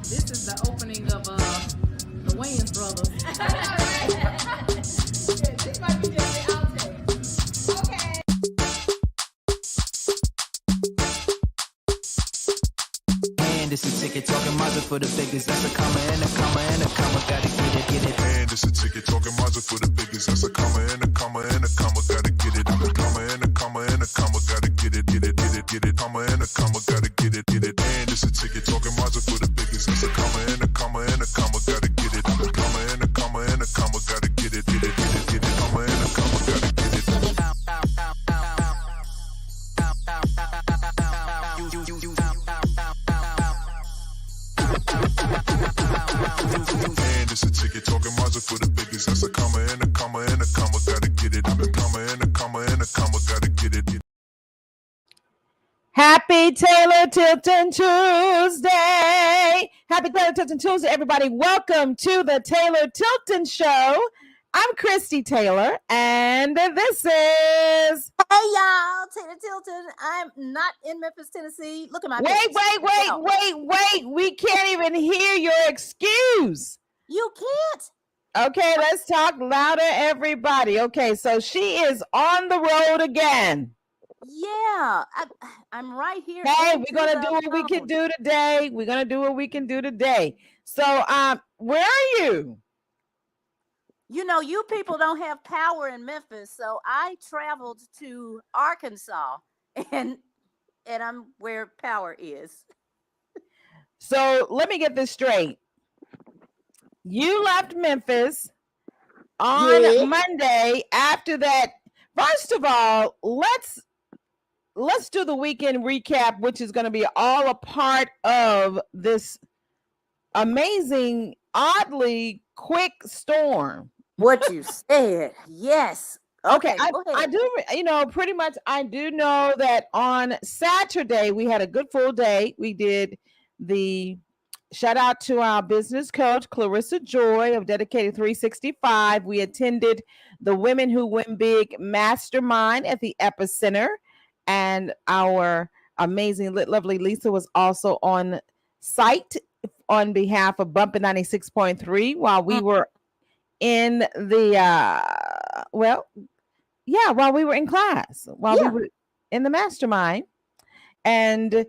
This is the opening of the Wayans brothers. Yeah, this might be just the outtake. Okay. And it's a ticket talking Mazda for the biggest. That's a comma and a comma and a comma. Gotta get it. And it's a ticket talking Mazda for the biggest. That's a comma and a comma and a comma. Gotta get it. I'm a comma and a comma and a comma. Gotta get it. Comma and a comma. Gotta get it. And it's a ticket talking Mazda for the biggest. That's a comma and a comma and a comma. Gotta get it. I'm a comma and a comma and a comma. Gotta get it. Comma and a comma. Gotta get it. And it's a ticket talking Mazda for the biggest. That's a comma and a comma and a comma. Gotta get it. I'm a comma and a comma and a comma. Gotta get it. Happy Taylor Tilton Tuesday. Happy Taylor Tilton Tuesday, everybody. Welcome to the Taylor Tilton Show. I'm Christie Taylor, and this is... Hey, y'all. Taylor Tilton. I'm not in Memphis, Tennessee. Look at my pictures. Wait. We can't even hear your excuse. You can't? Okay, let's talk louder, everybody. Okay, so she is on the road again. Yeah, I'm right here. Hey, we're going to do what we can do today. So, where are you? You know, you people don't have power in Memphis, so I traveled to Arkansas, and I'm where power is. So, let me get this straight. You left Memphis on Monday. After that, first of all, let's do the weekend recap, which is going to be all a part of this amazing, oddly quick storm. What you said, yes. Okay, I do, pretty much I do know that on Saturday we had a good full day. We did the shout out to our business coach, Clarissa Joy of Dedicated 365. We attended the Women Who Win Big Mastermind at the Epicenter. And our amazing, lovely Lisa was also on site on behalf of Bumpin' 96.3 while we were in the, while we were in class, we were in the mastermind. And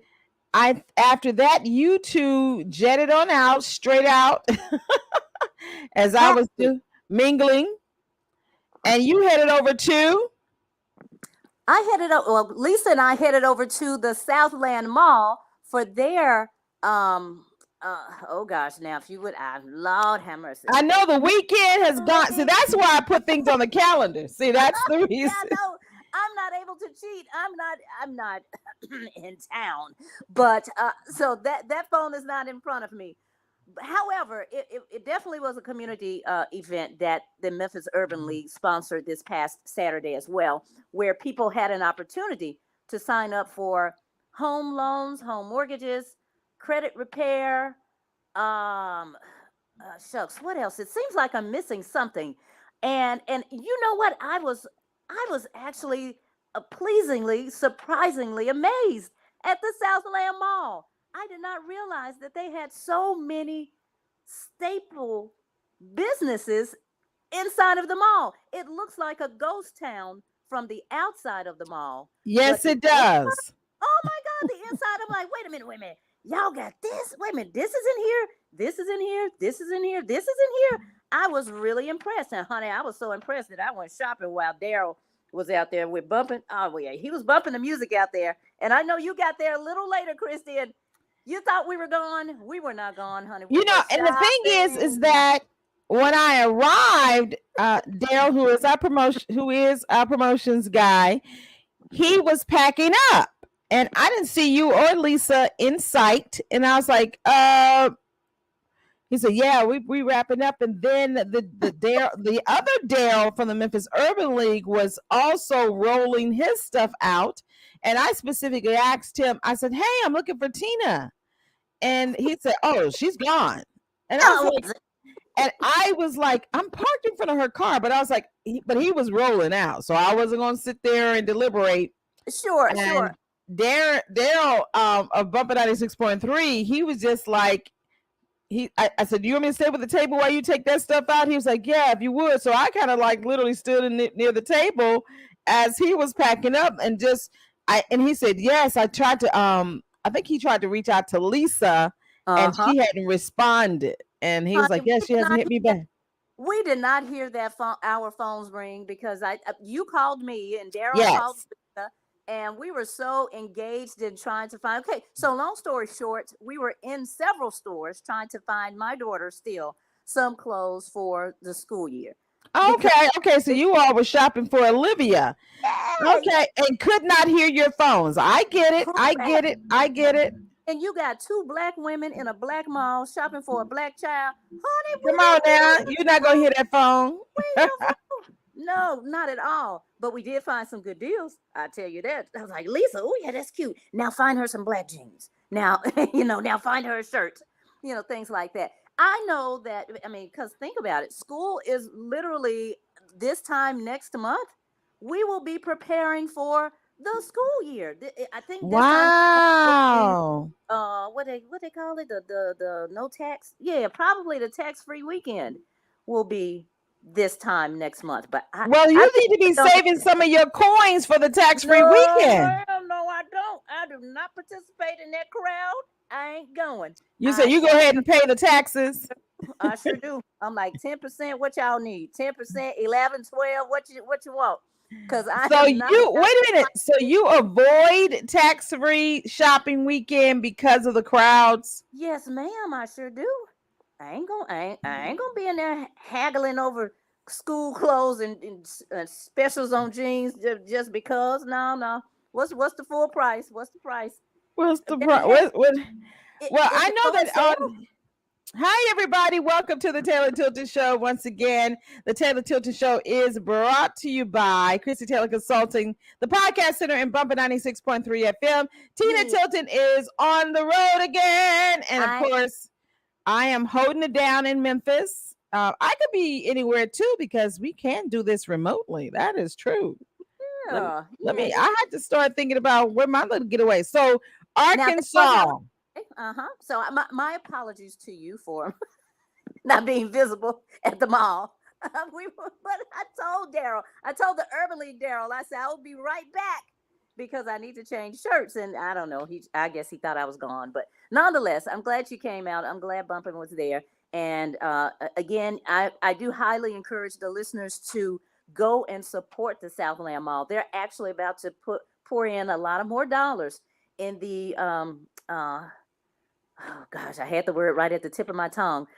after that, you two jetted on out, straight out, as I was mingling. And you headed over to... Lisa and I headed over to the Southland Mall for their, oh gosh, now if you would, Lord have mercy. I know the weekend has gone. See, that's why I put things on the calendar. See, that's the reason. Yeah, no, I'm not able to cheat. I'm not in town, but so that phone is not in front of me. However, it definitely was a community event that the Memphis Urban League sponsored this past Saturday as well, where people had an opportunity to sign up for home loans, home mortgages, credit repair. Shucks, what else? It seems like I'm missing something. And you know what? I was actually pleasingly, surprisingly amazed at the Southland Mall. I did not realize that they had so many staple businesses inside of the mall. It looks like a ghost town from the outside of the mall. Yes, it does. Oh my God, the inside. I'm like, wait a minute. Y'all got this? Wait a minute, this is in here. This is in here. This is in here. This is in here. I was really impressed. And honey, I was so impressed that I went shopping while Daryl was out there with bumping. Oh yeah, he was bumping the music out there. And I know you got there a little later, Christie, and you thought we were gone. We were not gone, honey. And the thing is that when I arrived, Daryl, who is our promotions guy, he was packing up, and I didn't see you or Lisa in sight. And I was like, he said, "Yeah, we wrapping up." And then the other Daryl from the Memphis Urban League was also rolling his stuff out. And I specifically asked him, I said, "Hey, I'm looking for Tina." And he said, "Oh, she's gone." And I was like, I'm parked in front of her car, but I was like, but he was rolling out, so I wasn't going to sit there and deliberate. Sure. Daryl of Bumpin' 96.3, he was just like, I said, "Do you want me to stay with the table while you take that stuff out?" He was like, "Yeah, if you would." So I kind of like literally stood near the table as he was packing up, and and he said, "Yes." I tried to I think he tried to reach out to Lisa, and Uh-huh. she hadn't responded, and he was Honey, like, "Yes, she hasn't hit me back." we did not hear that our phones ring because you called me and Daryl called Yes. Lisa, and we were so engaged in trying to find. Okay, so long story short, we were in several stores trying to find my daughter still some clothes for the school year. Because Okay. So you all were shopping for Olivia. yeah, Okay, and could not hear your phones. I get it. I get correct. it. I get it. And you got two black women in a black mall shopping for a black child, honey. We Come on don't now. need You're not gonna hear that phone. your phone. No, not at all. But we did find some good deals. I tell you that. I was like, Lisa, oh yeah, that's cute. Now find her some black jeans. Now, now find her a shirt. Things like that. I know that. I mean, because think about it. School is literally this time next month. We will be preparing for the school year. I think this time Wow. what they call it, the no tax, yeah, probably the tax-free weekend will be this time next month. But Well, you I need to be saving some of your coins for the tax-free weekend. no, I don't. I do not participate in that crowd. I ain't going. You said you go ahead and pay the taxes. I sure do. I'm like 10%. What y'all need? 10%, 11, 12. What you want? Because So you wait a minute. So you avoid tax-free shopping weekend because of the crowds? Yes, ma'am. I sure do. I ain't gonna be in there haggling over school clothes and specials on jeans just because. No. What's the full price? What's the price? What's the Well, price? Well, it's I know on that. sale. Hi, everybody. Welcome to the Taylor Tilton Show. Once again, the Taylor Tilton Show is brought to you by Christie Taylor Consulting, the Podcast Center in Bumper 96.3 FM. Tina Yeah. Tilton is on the road again. And of course, I am holding it down in Memphis. I could be anywhere too because we can do this remotely. That is true. Yeah. I had to start thinking about where my little getaway. So, Arkansas. So my apologies to you for not being visible at the mall. But I told the Urban League Daryl, I said I will be right back because I need to change shirts. And I don't know, I guess he thought I was gone. But nonetheless, I'm glad you came out. I'm glad Bumpin' was there. And again, I do highly encourage the listeners to go and support the Southland Mall. They're actually about to pour in a lot of more dollars in the oh gosh, I had the word right at the tip of my tongue.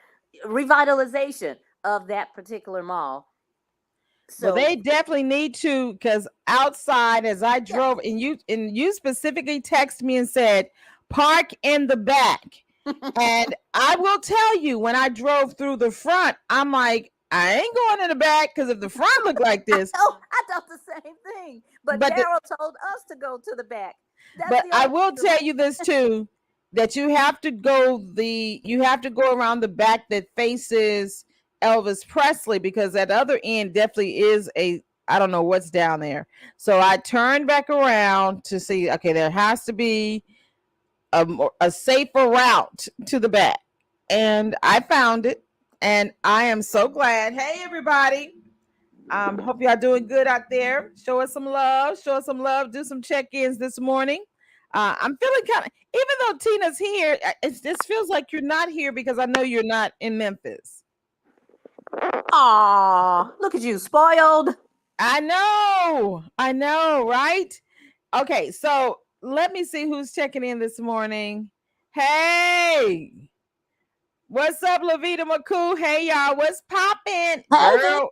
Revitalization of that particular mall. So well, they definitely need to, because outside as I drove, and you specifically texted me and said, park in the back. And I will tell you, when I drove through the front, I'm like, I ain't going in the back because if the front looked like this. I thought the same thing. But Daryl told us to go to the back. But I will tell you this too, that you have to go around the back that faces Elvis Presley, because that other end definitely is I don't know what's down there. So I turned back around to see, okay, there has to be a safer route to the back. And I found it, and I am so glad. Hey, everybody. Hope y'all doing good out there. Show us some love. Do some check-ins this morning. I'm feeling kind of, even though Tina's here, this feels like you're not here because I know you're not in Memphis. Aw, look at you, spoiled. I know, right? Okay, so let me see who's checking in this morning. Hey, what's up, Lavita McCoo? Hey, y'all, what's popping? Girl.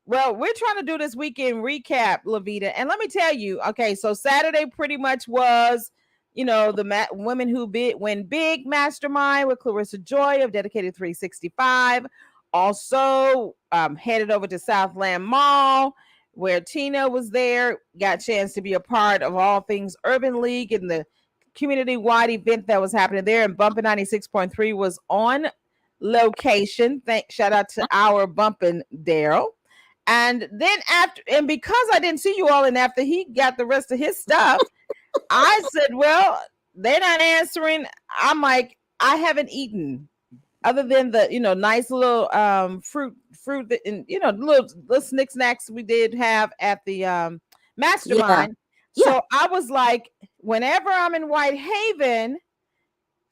Well, we're trying to do this weekend recap, Lavita. And let me tell you, okay, so Saturday pretty much was, the Women Who Win Big Mastermind with Clarissa Joy of Dedicated 365. Also headed over to Southland Mall, where Tina was there, got a chance to be a part of all things Urban League and the community-wide event that was happening there. And Bumpin' 96.3 was on location. Shout out to our Bumpin' Daryl. And then because I didn't see you all, and after he got the rest of his stuff, I said, well, they're not answering. I'm like, I haven't eaten. other than the nice little fruit that, and little snick snacks we did have at the Yeah. mastermind. Yeah. So I was like, whenever I'm in Whitehaven,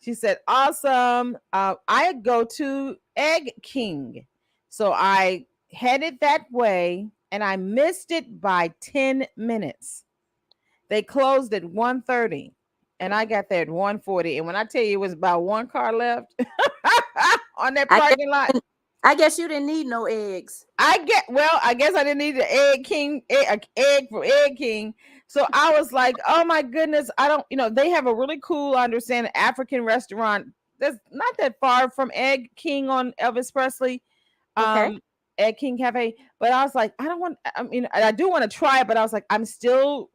she said, awesome. I go to Egg King. So I headed that way and I missed it by 10 minutes. They closed at 1:30 and I got there at 1:40. And when I tell you it was about one car left on that I guess, parking lot, I guess you didn't need no eggs. I guess I didn't need the egg for Egg King. So I was like, oh my goodness, I don't, they have a really cool, I understand, African restaurant that's not that far from Egg King on Elvis Presley, Okay. Egg King Cafe. But I was like, I do want to try it, but I was like, I'm still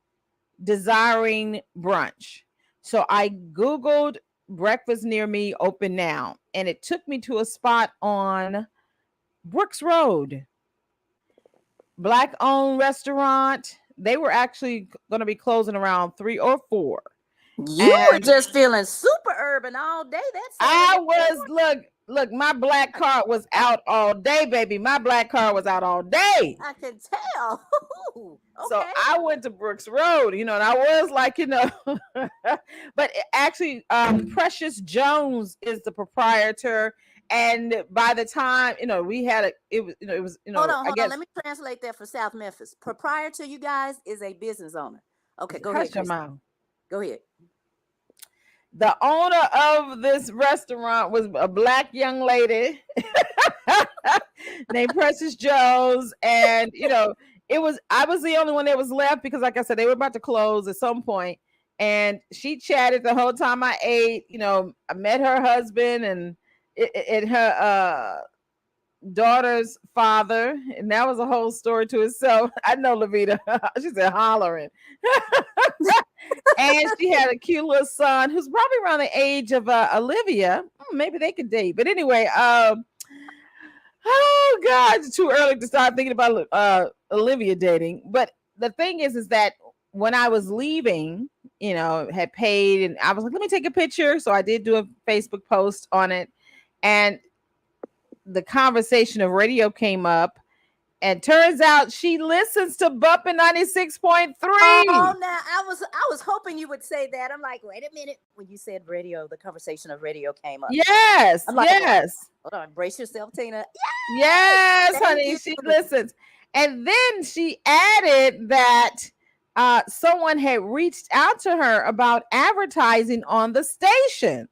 desiring brunch. So I Googled breakfast near me open now, and it took me to a spot on Brooks Road, Black owned restaurant. They were actually going to be closing around 3 or 4. You were And just feeling super urban all day. That's I was look, my black card was out all day, baby. My black card was out all day. I can tell. Okay. So I went to Brooks Road, and I was like, but actually, Precious Jones is the proprietor. And by the time, we had it was, hold on. I guess, Let me translate that for South Memphis. Proprietor, you guys, is a business owner. Okay, go hush ahead. your Christie. mouth. Go ahead. The owner of this restaurant was a black young lady named Precious Jones. And, I was the only one that was left because, like I said, they were about to close at some point. And she chatted the whole time I ate. I met her husband and her daughter's father. And that was a whole story to itself. I know, Levita. She said hollering. And she had a cute little son who's probably around the age of Olivia. Maybe they could date. But anyway, oh God, it's too early to start thinking about Olivia dating. But the thing is that when I was leaving, had paid, and I was like, let me take a picture. So I did do a Facebook post on it, and the conversation of radio came up. And turns out she listens to Bumpin' 96.3. Oh, now I was hoping you would say that. I'm like, wait a minute. When you said radio, the conversation of radio came up. Yes, I'm like, yes. Hold on, brace yourself, Tina. Yes, Thank honey, you. she listens. And then she added that someone had reached out to her about advertising on the station.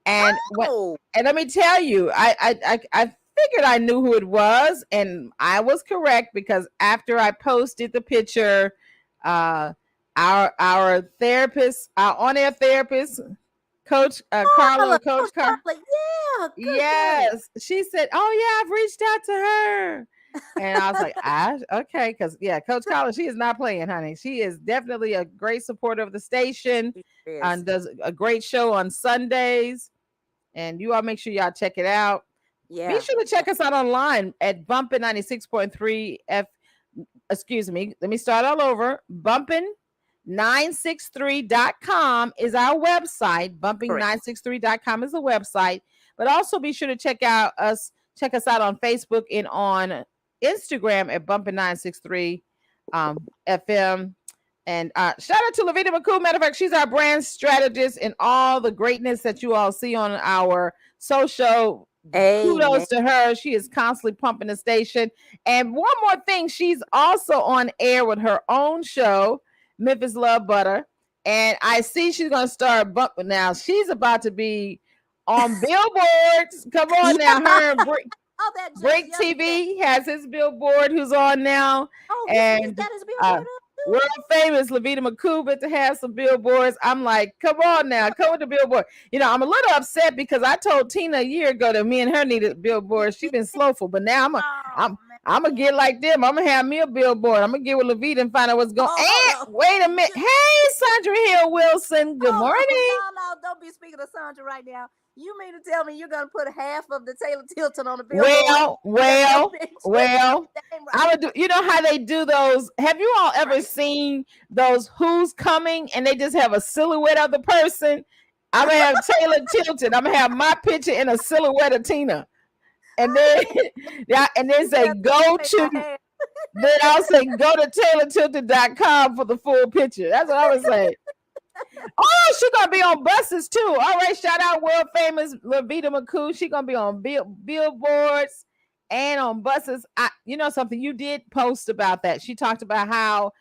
And and let me tell you, I figured I knew who it was, and I was correct because after I posted the picture, our therapist, our on-air therapist, Coach Carla, Coach Carla, yeah, yes, she said, "Oh yeah, I've reached out to her," and I was like, okay, because Coach Carla, she is not playing, honey. She is definitely a great supporter of the station and does a great show on Sundays. And you all make sure y'all check it out. Yeah. Be sure to check us out online at Bumpin' 96.3 excuse me. Let me start all over. Bumpin963.com is our website. Bumpin963.com is the website. But also be sure to check us out on Facebook and on Instagram at Bumpin963 FM. And shout out to Lavita McCool. Matter of fact, she's our brand strategist and all the greatness that you all see on our social. Kudos to her. She is constantly pumping the station. And one more thing, she's also on air with her own show, Memphis Love Butter. And I see she's going to start bumping now. She's about to be on billboards. Come on now. Her and Break TV has his billboard who's on now. Oh, and that is billboard. World famous Lavita McCool to have some billboards. I'm like, come on now, come with the billboard. I'm a little upset because I told Tina a year ago that me and her needed billboards. She's been slowful, but now I'm gonna get like them. I'm gonna have me a billboard. I'm gonna get with Lavita and find out what's going on. Wait a minute. Hey, Sandra Hill Wilson. Good morning. No, don't be speaking to Sandra right now. You mean to tell me you're gonna put half of the Taylor Tilton on the billboard? Well. I would do. You know how they do those? Have you all ever seen those Who's Coming and they just have a silhouette of the person? I'm gonna have Taylor Tilton. I'm gonna have my picture in a silhouette of Tina, and then yeah, and then say go to. Then I'll say go to TaylorTilton.com for the full picture. That's what I would say. Oh, she's gonna be on buses too. All right, shout out world famous Lavita McCoo. She's gonna be on billboards and on buses. You know something? You did post about that. She talked about how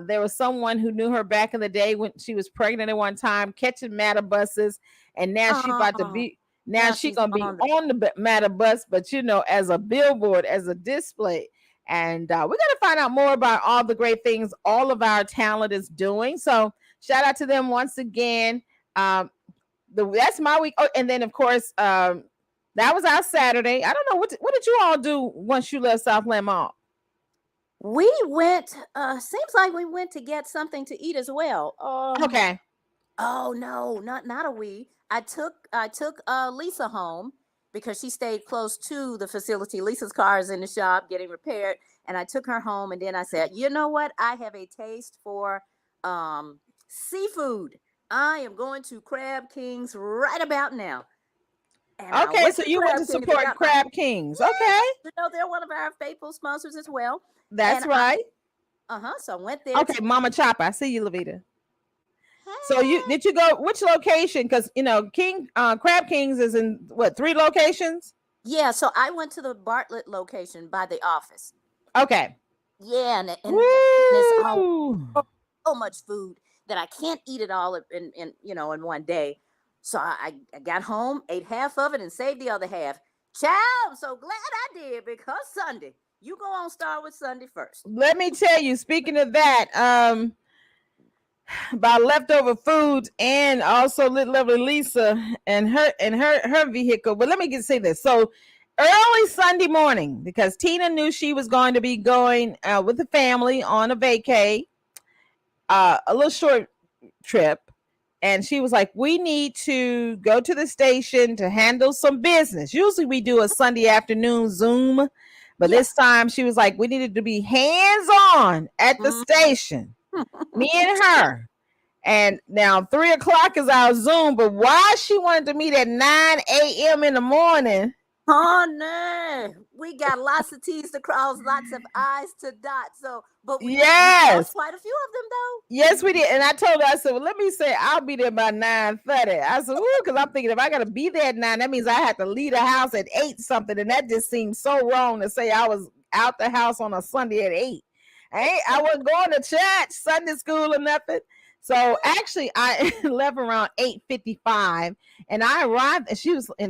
there was someone who knew her back in the day when she was pregnant at one time, catching MATA buses, and now she's about to be. Now she's gonna be on the MATA bus, but you know, as a billboard, as a display. And we're gonna find out more about all the great things all of our talent is doing. So shout out to them once again. That's my week. Oh, and then of course, that was our Saturday. I don't know what did you all do once you left Southland Mall? We went. Seems like we went to get something to eat as well. Okay. Oh no, not a we. I took Lisa home because she stayed close to the facility. Lisa's car is in the shop getting repaired, and I took her home. And then I said, you know what? I have a taste for seafood. I am going to Crab Kings right about now. And okay, so you went to support Crab Kings. Okay. You know, they're one of our faithful sponsors as well. That's right. So I went there. Okay, Mama Chopper. I see you, Lavita. So did you go which location? Because you know, Crab Kings is in what, 3 locations? Yeah, so I went to the Bartlett location by the office. Okay. Yeah, and there's so much food that I can't eat it all in one day. So I got home, ate half of it, and saved the other half. Child, I'm so glad I did, because Sunday. You go on, start with Sunday first. Let me tell you, speaking of that, about leftover food, and also little lovely Lisa and her vehicle. But let me say this. So early Sunday morning, because Tina knew she was going to be going with the family on a vacay, a little short trip. And she was like, we need to go to the station to handle some business. Usually we do a Sunday afternoon Zoom, but this time she was like, we needed to be hands-on at the station. Me and her. And now 3 o'clock is our Zoom, but why she wanted to meet at 9 a.m. in the morning? Oh no, we got lots of T's to cross, lots of I's to dot. So, but we yes, quite a few of them though. Yes, we did. And I told her, I said, well, let me say I'll be there by 9:30. I said, because I'm thinking if I got to be there at 9, that means I had to leave the house at 8 something. And that just seems so wrong to say I was out the house on a Sunday at 8. I wasn't going to church, Sunday school or nothing. So actually I left around 8:55 and I arrived, and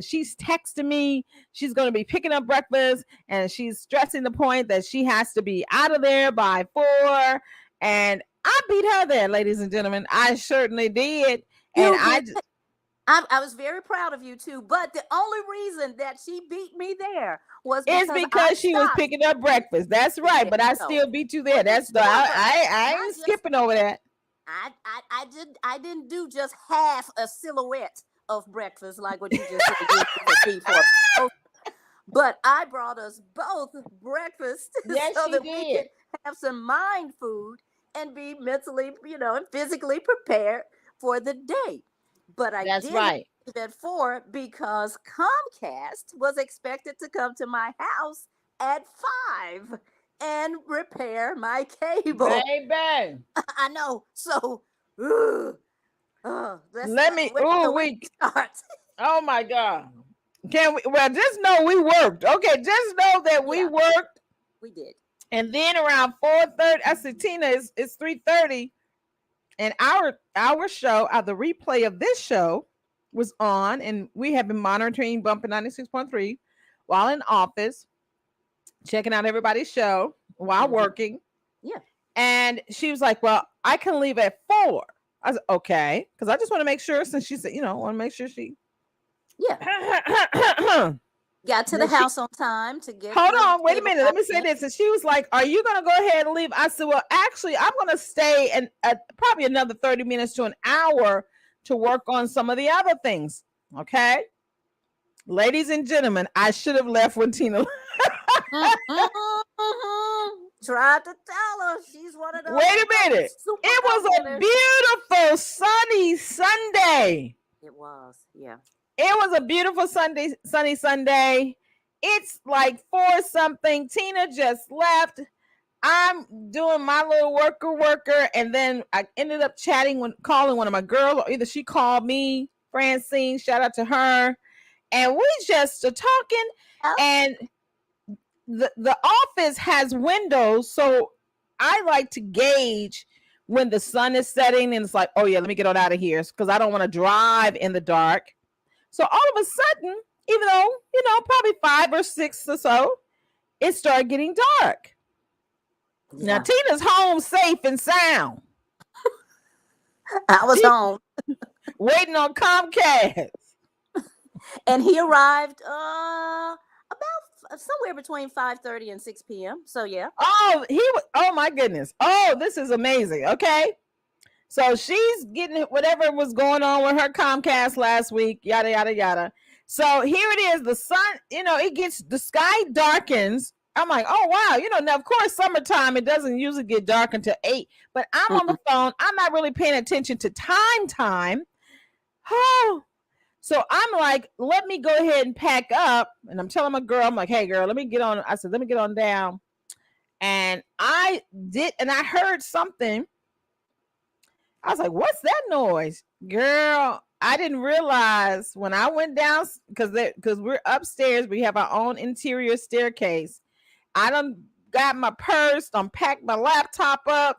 she's texting me. She's going to be picking up breakfast, and she's stressing the point that she has to be out of there by 4. And I beat her there, ladies and gentlemen. I certainly did. And I was very proud of you too. But the only reason that she beat me there was because she was picking up breakfast. That's right. Yeah, but I still beat you there. That's I ain't skipping over that. I didn't do just half a silhouette of breakfast like what you just did for. But I brought us both breakfast so that we could have some mind food and be mentally, and physically prepared for the day. But I didn't leave at 4 because Comcast was expected to come to my house at 5 and repair my cable. Baby. I know. So, let me. Start. Oh my God. Can we? Well, just know we worked. Okay, just know that we worked. We did. And then around 4:30, I said, Tina, it's 3:30, and our show, the replay of this show was on, and we have been monitoring Bumping 96.3 while in office, checking out everybody's show while working. Yeah. And she was like, well, I can leave at 4. I said, okay. Because I just want to make sure, since she said, want to make sure she. Yeah. Got to the house on time to get. Hold on. Wait a minute. Let me say this. And she was like, are you going to go ahead and leave? I said, well, actually, I'm going to stay and probably another 30 minutes to an hour to work on some of the other things. Okay. Ladies and gentlemen, I should have left when Tina tried to tell her she's one of those. Wait a minute. It was a beautiful sunny Sunday. It was. Yeah. It was a beautiful sunny Sunday. It's like 4 something. Tina just left. I'm doing my little worker, and then I ended up calling one of my girls, or either she called me, Francine, shout out to her, and we just are talking. Oh. And the office has windows, so I like to gauge when the sun is setting, and it's like, oh yeah, let me get on out of here because I don't want to drive in the dark. So all of a sudden, even though, probably 5 or 6 or so, it started getting dark. Yeah. Now Tina's home safe and sound. I was home waiting on Comcast. and he arrived about somewhere between 5:30 and 6 p.m. So yeah. Oh my goodness. Oh, this is amazing. Okay. So she's getting whatever was going on with her Comcast last week, yada, yada, yada. So here it is. The sun, the sky darkens. I'm like, oh, wow. Now, of course, summertime, it doesn't usually get dark until 8. But I'm on the phone. I'm not really paying attention to time. Oh, so I'm like, let me go ahead and pack up. And I'm telling my girl, I'm like, hey, girl, let me get on. I said, let me get on down. And I did. And I heard something. I was like, what's that noise? Girl, I didn't realize when I went down, because we're upstairs, we have our own interior staircase. I done got my purse, packed my laptop up.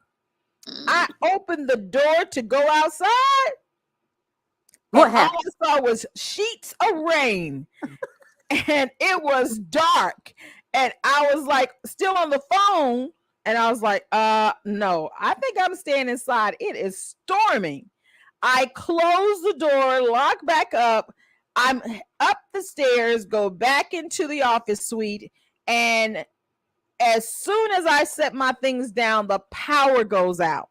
I opened the door to go outside. What happened? All I saw was sheets of rain. And it was dark. And I was like, still on the phone. And I was like, no, I think I'm staying inside. It is storming. I close the door, lock back up. I'm up the stairs, go back into the office suite. And as soon as I set my things down, the power goes out.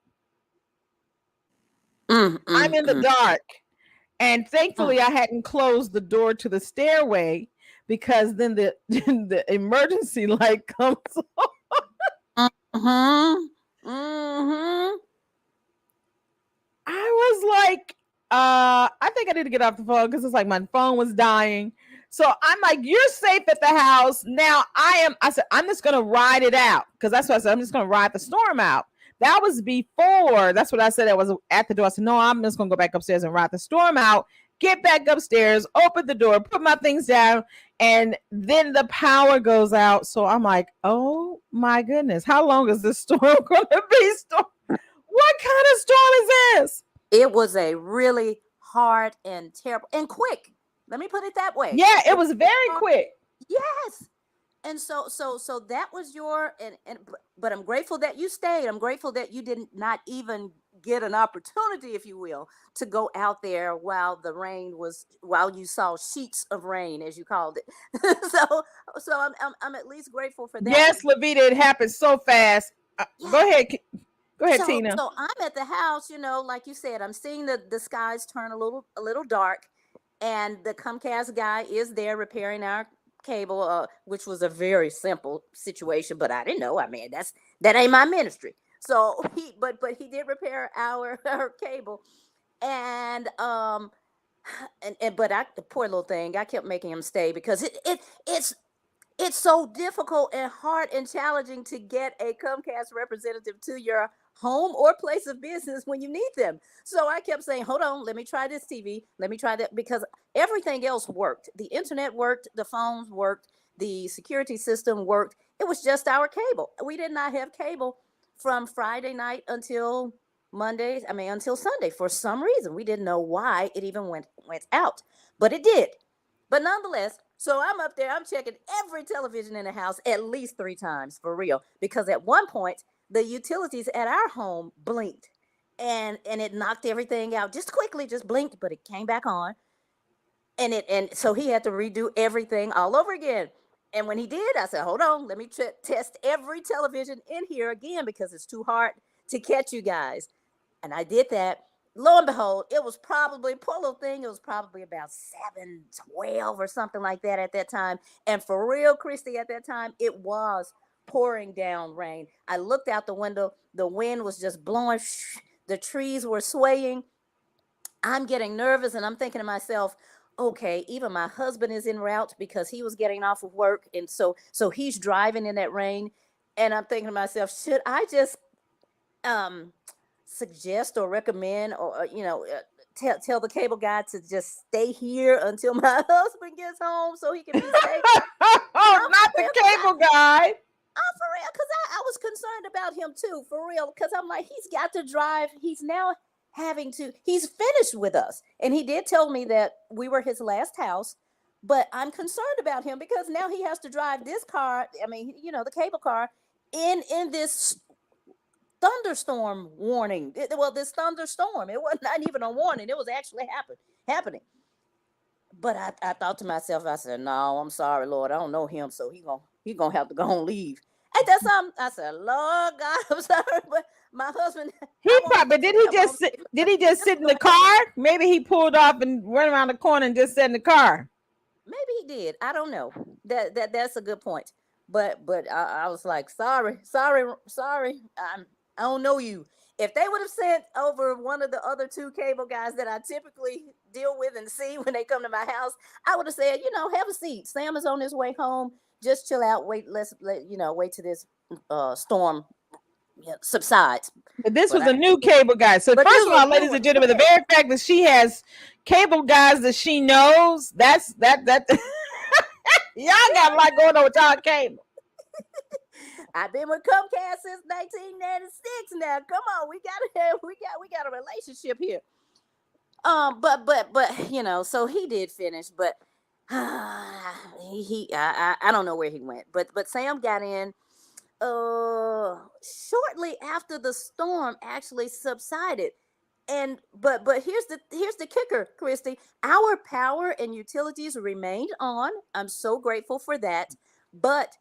I'm in the dark. And thankfully, I hadn't closed the door to the stairway because then the emergency light comes on. I was like, I think I need to get off the phone because it's like my phone was dying. So I'm like, you're safe at the house. Now I said, I'm just going to ride it out. Because that's what I said. I'm just going to ride the storm out. That was before. That's what I said. I was at the door. I said, no, I'm just going to go back upstairs and ride the storm out. Get back upstairs, open the door, put my things down. And then the power goes out. So I'm like, oh my goodness. How long is this storm going to be? What kind of storm is this? It was a really hard and terrible and quick. Let me put it that way. Yeah, it was very quick. Yes. And so that was but I'm grateful that you stayed. I'm grateful that you did not even get an opportunity, if you will, to go out there while you saw sheets of rain, as you called it. so I'm at least grateful for that. Yes, Levita, it happened so fast. Go ahead, Tina. So I'm at the house, like you said, I'm seeing the skies turn a little dark, and the Comcast guy is there repairing our cable, which was a very simple situation, but I didn't know. I mean, that ain't my ministry. So but he did repair our cable, and the poor little thing, I kept making him stay because it's so difficult and hard and challenging to get a Comcast representative to your home or place of business when you need them. So I kept saying, hold on, let me try this TV. Let me try that, because everything else worked. The internet worked, the phones worked, the security system worked. It was just our cable. We did not have cable from Friday night until until Sunday. For some reason, we didn't know why it even went out, but it did. But nonetheless, so I'm up there, I'm checking every television in the house at least 3 times, for real, because at one point, the utilities at our home blinked and it knocked everything out just quickly, just blinked, but it came back on. And so he had to redo everything all over again. And when he did, I said, hold on, let me test every television in here again, because it's too hard to catch you guys. And I did that. Lo and behold, it was probably, poor little thing, it was probably about 7:12 or something like that at that time. And for real, Christie, at that time, it was pouring down rain. I looked out the window. The wind was just blowing. The trees were swaying. I'm getting nervous and I'm thinking to myself, okay, even my husband is en route because he was getting off of work. And so he's driving in that rain. And I'm thinking to myself, should I just um suggest or recommend or tell the cable guy to just stay here until my husband gets home so he can be safe? Oh, not the cable guy. Oh, for real, because I was concerned about him too, for real, because I'm like, he's got to drive. He's now he's finished with us. And he did tell me that we were his last house, but I'm concerned about him because now he has to drive this car, I mean, the cable car, in this thunderstorm warning. This thunderstorm, it was not even a warning. It was actually happening. But I thought to myself, I said, no, I'm sorry, Lord, I don't know him, so he gonna have to go and leave. Ain't that something? I said, Lord God, I'm sorry, but my husband. Did he just sit in the car? Maybe he pulled off and went around the corner and just sat in the car. Maybe he did. I don't know. That's a good point. But I was like, sorry. I don't know you. If they would have sent over one of the other two cable guys that I typically deal with and see when they come to my house, I would have said, have a seat. Sam is on his way home. Just chill out. Wait till this storm subsides. But this was a new cable guy. So first of all, ladies and gentlemen, the very fact that she has cable guys that she knows, that y'all got a lot going on with y'all cable. I've been with Comcast since 1996 now. Come on, we got a relationship here. But so he did finish, but I don't know where he went. But Sam got in shortly after the storm actually subsided. And but here's the kicker, Christy. Our power and utilities remained on. I'm so grateful for that. But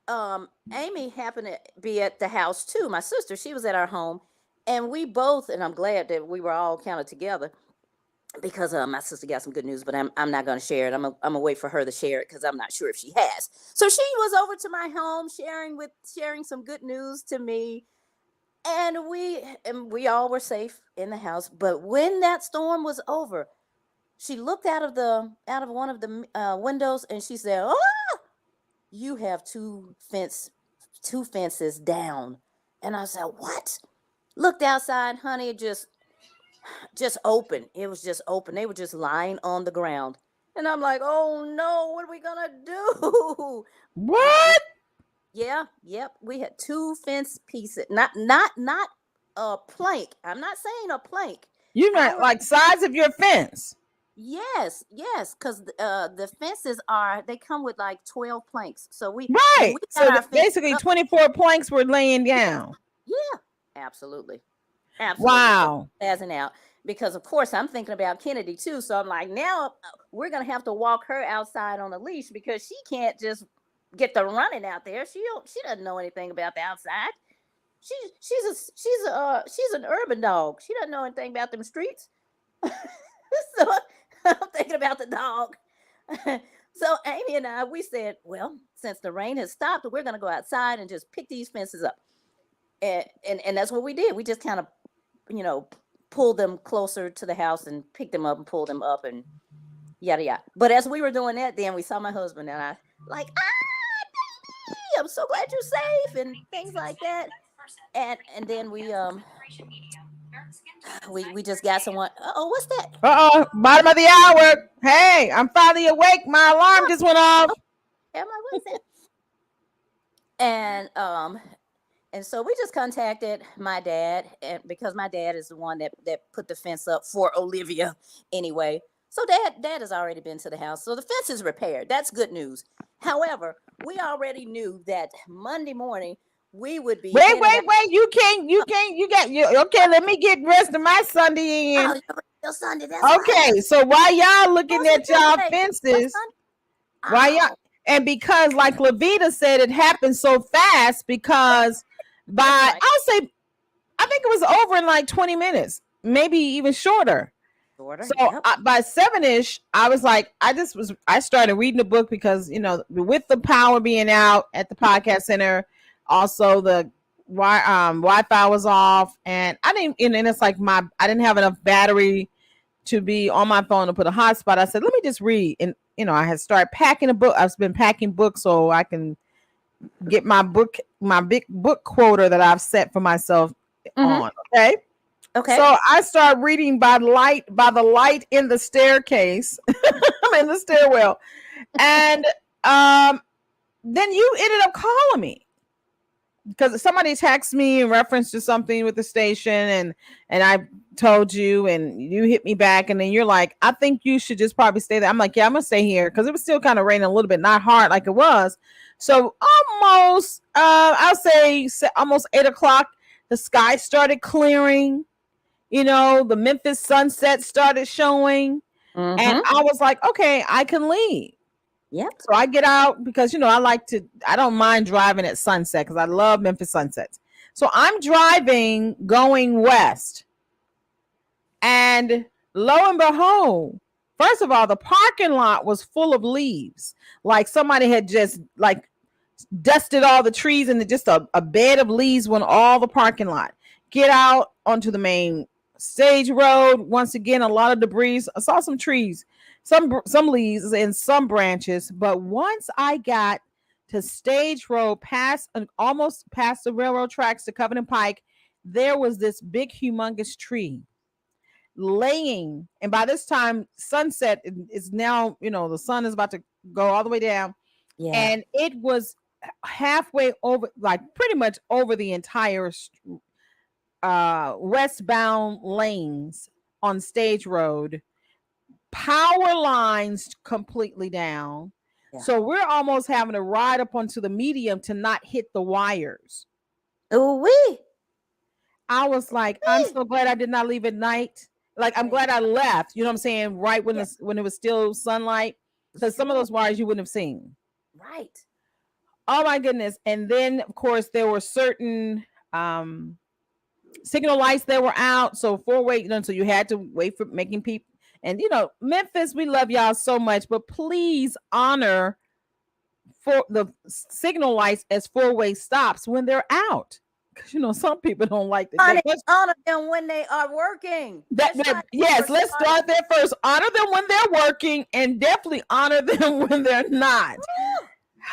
Amy happened to be at the house too. My sister, she was at our home, and we both, and I'm glad that we were all counted together because my sister got some good news, but I'm not going to share it. I'm gonna wait for her to share it because I'm not sure if she has. So she was over to my home sharing some good news to me, and we all were safe in the house. But when that storm was over, she looked out of one of the windows and she said, "Oh, you have two fences down." And I said, "What?" Looked outside, honey, just open. It was just open. They were just lying on the ground. And I'm like, "Oh no, what are we gonna do?" What? Yeah, yep. We had two fence pieces. Not a plank. I'm not saying a plank. You meant like size of your fence? Yes, because the fences they come with like 12 planks. So we so basically 24 planks were laying down. Yeah, absolutely. Wow. Passing out because of course I'm thinking about Kennedy too. So I'm like, now we're gonna have to walk her outside on a leash because she can't just get the running out there. She doesn't know anything about the outside. She's an urban dog. She doesn't know anything about them streets. So I'm thinking about the dog. So Amy and I, we said, well, since the rain has stopped, we're going to go outside and just pick these fences up. And that's what we did. We just kind of, pulled them closer to the house and picked them up and pulled them up and yada, yada. But as we were doing that, then we saw my husband and I like, baby, I'm so glad you're safe and things like that. And then we just got someone. Oh, what's that? Bottom of the hour. Hey, I'm finally awake. My alarm just went off. Am I? What is that? And so we just contacted my dad, and because my dad is the one that put the fence up for Olivia anyway. So dad has already been to the house, so the fence is repaired. That's good news. However, we already knew that Monday morning we would be. Wait. You got okay. Let me get rest of my Sunday in. Your Sunday. That's okay. Right. So while y'all looking at y'all fences, and because like Lavita said, it happened so fast because I think it was over in like 20 minutes, maybe even shorter. So by 7-ish, I was like, I started reading the book because with the power being out at the podcast center. Also, the Wi-Fi was off, and I didn't. And it's like I didn't have enough battery to be on my phone to put a hotspot. I said, let me just read. And, I had started packing a book. I've been packing books so I can get my big book quota that I've set for myself on. Okay. Okay. So I start reading by the light in the staircase. I'm in the stairwell. And then you ended up calling me because somebody texted me in reference to something with the station, and I told you, and you hit me back, and then you're like, I think you should just probably stay there. I'm like, yeah, I'm gonna stay here because it was still kind of raining a little bit, not hard like it was. So almost, I'll say almost 8 o'clock, the sky started clearing. The Memphis sunset started showing, and I was like, okay, I can leave. Yep. So I get out because, I don't mind driving at sunset because I love Memphis sunsets. So I'm driving going west, and lo and behold, first of all, the parking lot was full of leaves. Like somebody had just dusted all the trees, and just a bed of leaves went all the parking lot. Get out onto the main stage road. Once again, a lot of debris. I saw some trees, some leaves and some branches. But once I got to Stage Road, almost past the railroad tracks to Covenant Pike, there was this big, humongous tree laying. And by this time, sunset is now, the sun is about to go all the way down. Yeah. And it was halfway over, pretty much over the entire westbound lanes on Stage Road. Power lines completely down. Yeah. So we're almost having to ride up onto the medium to not hit the wires. Ooh-wee. I was like, I'm so glad I did not leave at night. I'm glad I left. You know what I'm saying? Right when when it was still sunlight, because some of those wires you wouldn't have seen. Right. Oh my goodness! And then of course there were certain signal lights that were out. So four-way, so you had to wait for making people. And Memphis, we love y'all so much, but please honor for the signal lights as four-way stops when they're out. Because some people don't like that. Honor them when they are working. Yes, let's start there first. Honor them when they're working, and definitely honor them when they're not.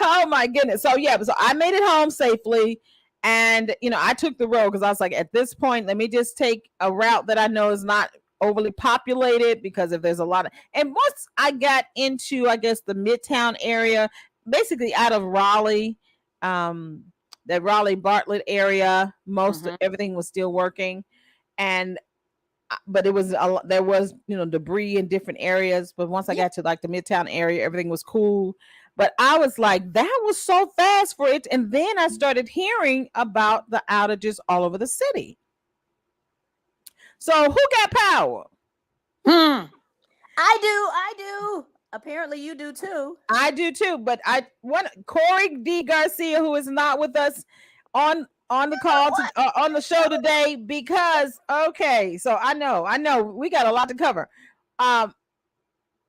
Oh my goodness. So so I made it home safely. And, I took the road because I was like, at this point, let me just take a route that I know is not overly populated, because if there's a lot of, and once I got into, I guess, the Midtown area, basically out of Raleigh, that Raleigh Bartlett area, most of everything was still working. But it was, there was, debris in different areas. But once I got to the Midtown area, everything was cool. But I was like, that was so fast for it. And then I started hearing about the outages all over the city. So who got power? I do. Apparently you do too. I do too. But Corey D. Garcia, who is not with us on the call, on the show today, because, so I know we got a lot to cover.